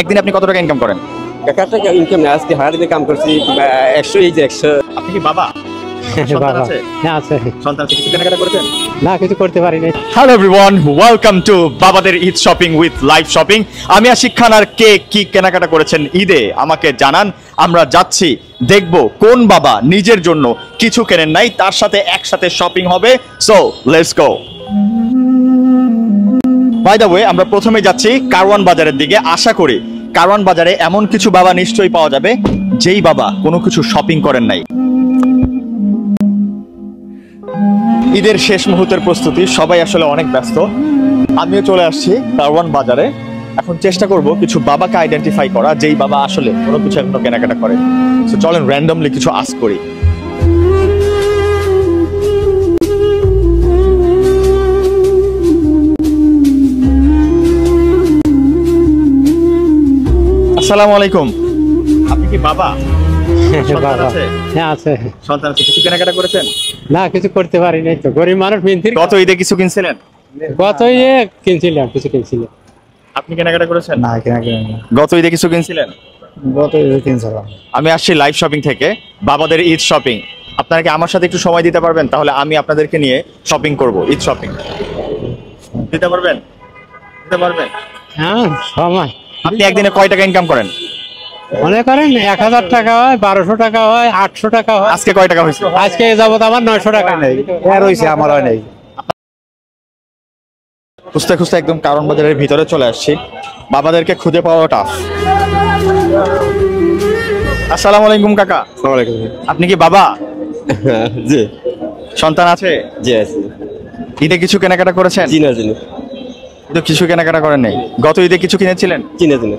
একদিনে আপনি কত টাকা ইনকাম করেন? টাকা ইনকাম না, আজকে হারাদিনে কাম করছি 100, এই যে 100। আপনি কি বাবা? সন্তান আছে? হ্যাঁ আছে। সন্তান আছে, কিছু কেনাকাটা করেছেন? না, কিছু করতে পারি নাই। হ্যালো এভরিওয়ান, ওয়েলকাম টু বাবাদের Eid shopping with live shopping. আমি আশিক খান, আর কে কি কেনাকাটা করেছেন ঈদে আমাকে জানান। আমরা যাচ্ছি, দেখব কোন বাবা নিজের জন্য কিছু কেনেন নাই, তার সাথে একসাথে শপিং হবে। So let's go. By the way, আমরা প্রথমে যাচ্ছি কারওয়ান বাজারের দিকে। আশা করি কারওয়ান বাজারে এমন কিছু বাবা নিশ্চয়ই পাওয়া যাবে যেই বাবা কোনো কিছু শপিং করেন নাই। ঈদের শেষ মুহূর্তের প্রস্তুতি, সবাই আসলে অনেক ব্যস্ত। আমিও চলে আসছি কারওয়ান বাজারে। এখন চেষ্টা করব কিছু বাবাকে আইডেন্টিফাই করা যেই বাবা আসলে কোনো কিছু এখনো কেনাকাটা করে। সো চলেন র্যান্ডমলি কিছু আস্ক করি। আসসালামু আলাইকুম। আপনি কি বাবা? সন্তান আছে? হ্যাঁ আছে। সন্তান আছে, কিছু কেনাকাটা করেছেন? না, কিছু করতে পারি নাই তো, গরিব মানুষ। গত ঈদে কিছু কিনছিলেন? গত ইয়ে কিনছিলাম, কিছু কিনছিলাম। আপনি কেনাকাটা করেছেন? না, কেনাকাটা না। গত ঈদে কিছু কিনছিলেন? গত কিনছিলাম। আমি আসছি লাইভ শপিং থেকে, বাবাদের ঈদ শপিং। আপনারা কি আমার সাথে একটু সময় দিতে পারবেন? তাহলে আমি আপনাদেরকে নিয়ে শপিং করব, ঈদ শপিং। দিতে পারবেন? দিতে পারবেন? হ্যাঁ সময়। আপনি একদিনে কয় টাকা ইনকাম করেন? মনে করেন 1000 টাকা হয়, 1200 টাকা হয়, 800 টাকা হয়। আজকে কয় টাকা হয়েছে? আজকে যাবত আমার 900 টাকা নেই। এর হইছে, আমার হয় নাই। খুঁজতে খুঁজতে একদম কারওয়ান বাজারের ভিতরে চলে আসছি। বাবাদেরকে খুঁজে পাওয়া টাফ। আসসালামু আলাইকুম কাকা। আসসালামু আলাইকুম। আপনি কি বাবা? জি সন্তান আছে? জি আছে। ঈদে কিছু কেনাকাটা করেছেন? জি না, জি না। ঈদে কিছু কেনাকাটা করেন নাই? গত ঈদে কিছু কিনেছিলেন? জি না, জি না,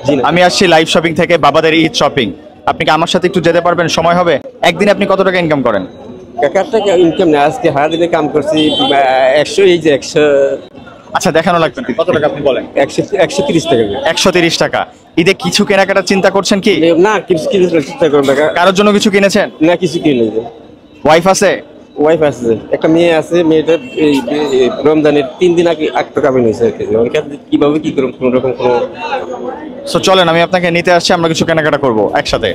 জি না। আমি আসছি লাইভ শপিং থেকে, বাবাদের ঈদ শপিং। আপনি কি আমার সাথে একটু যেতে পারবেন? সময় হবে? একদিনে আপনি কত টাকা ইনকাম করেন? টাকা ইনকাম না, আজকে হারাদিনে কাম করছি 100, এই যে 100। আচ্ছা, দেখানো লাগবে না। কত টাকা আপনি বলেন? 130 টাকা। 130 টাকা। ঈদে কিছু কেনাকাটার চিন্তা করছেন কি? না, কিছু চিন্তা করুন টাকা। কারোর জন্য কিছু কিনেছেন? না, কিছু কিনে নেই। ওয়াইফ আছে? ওয়াইফ আছে, একটা মেয়ে আছে। মেয়েটা এই রমজানের 3 দিন আগে টাকা পেয়েছে আর কি। কিভাবে কি করুন, কোন রকম কোনো। সো চলেন, আমি আপনাকে নিতে আসছি, আমরা কিছু কেনাকাটা করব একসাথে।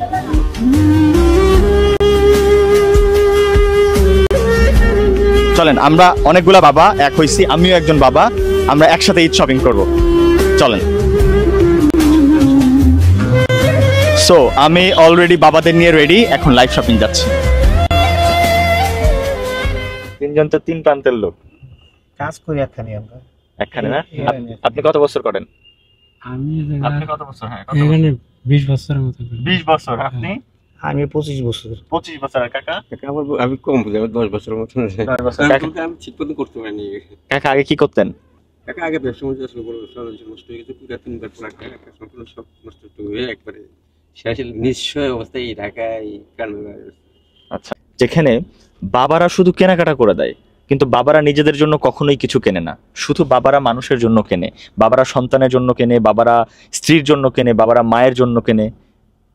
চলেন, আমরা অনেকগুলা বাবা এক হইছি, আমিও একজন বাবা, আমরা একসাথে ঈদ শপিং করব। চলেন। সো আমি অলরেডি বাবাদের নিয়ে রেডি, এখন লাইভ শপিং যাচ্ছি। তিনজন তো তিন প্রান্তের লোক। কাজ করি একখানে আমরা। একখানে না? আপনি কত বছর করেন? আপনি কত বছর? হ্যাঁ, কত বছর? 20 বছরের মতো। 20 বছর। আপনি? আমি 25 বছর। 25 বছর। আর কাকা? আমি কম বুঝি, আমার 10 বছরের মতো। 10 বছর। আমি ঠিক মতো করতে পারিনি। কাকা আগে কি করতেন? টাকা আগে ব্যবসা মধ্যে আসলে বড় সরঞ্জাম নষ্ট হয়ে গেছে, পুরো 3 বার টাকা সম্পূর্ণ সব নষ্ট হয়ে একবারে শেষ নিশ্চয় অবস্থায় এই ঢাকায় কারণ। আচ্ছা, যেখানে বাবারা শুধু কেনাকাটা করে দেয়, কিন্তু বাবারা নিজেদের জন্য কখনোই কিছু কেনে না। শুধু বাবারা মানুষের জন্য কেনে, বাবারা সন্তানের জন্য কেনে, বাবারা স্ত্রীর জন্য কেনে, বাবারা মায়ের জন্য কেনে,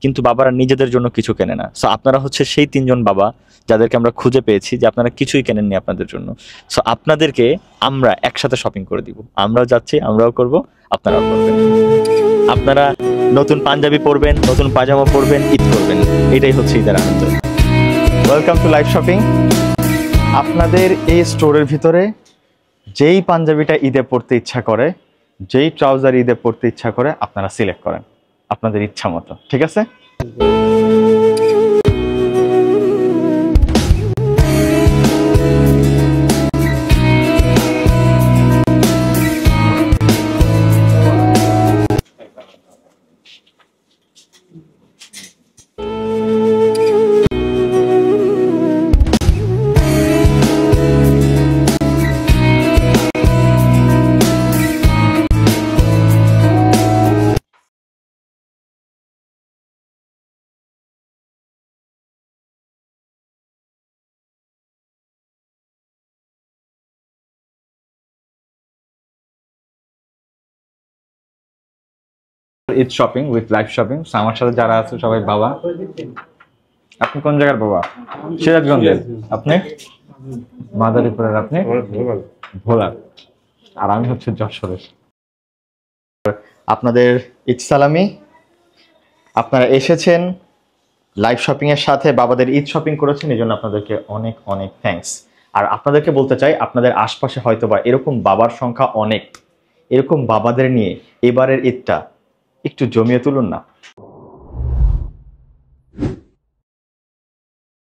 কিন্তু বাবারা নিজেদের জন্য কিছু কেনে না। সো আপনারা হচ্ছে সেই তিনজন বাবা যাদেরকে আমরা খুঁজে পেয়েছি যে আপনারা কিছুই কেনেননি আপনাদের জন্য। সো আপনাদেরকে আমরা একসাথে শপিং করে দিব। আমরাও যাচ্ছি, আমরাও করব, আপনারাও করবেন। আপনারা নতুন পাঞ্জাবি পরবেন, নতুন পাজামা পরবেন, ঈদ করবেন। এটাই হচ্ছে ঈদের আনন্দ। Welcome to live shopping. আপনাদের এই স্টোরের ভিতরে যেই পাঞ্জাবিটা ঈদে পরতে ইচ্ছা করে, যেই ট্রাউজার ঈদে পরতে ইচ্ছা করে, আপনারা সিলেক্ট করেন আপনাদের ইচ্ছা মতো। ঠিক আছে? Eid shopping with live shopping. আমার সাথে যারা আছে সবাই বাবা। আপনি কোন জায়গার বাবা? সিরাজগঞ্জের। আপনি? মাদারীপুরের। আপনি? ভোলার। আর আমি হচ্ছে যশোরের। আপনাদের ঈদ সালামি। আপনারা এসেছেন লাইভ শপিং এর সাথে বাবাদের ঈদ শপিং করেছেন, এই জন্য আপনাদেরকে অনেক অনেক থ্যাঙ্কস। আর আপনাদেরকে বলতে চাই, আপনাদের আশপাশে হয়তোবা এরকম বাবার সংখ্যা অনেক, এরকম বাবাদের নিয়ে এবারের ঈদটা একটু জমিয়ে তুলুন না।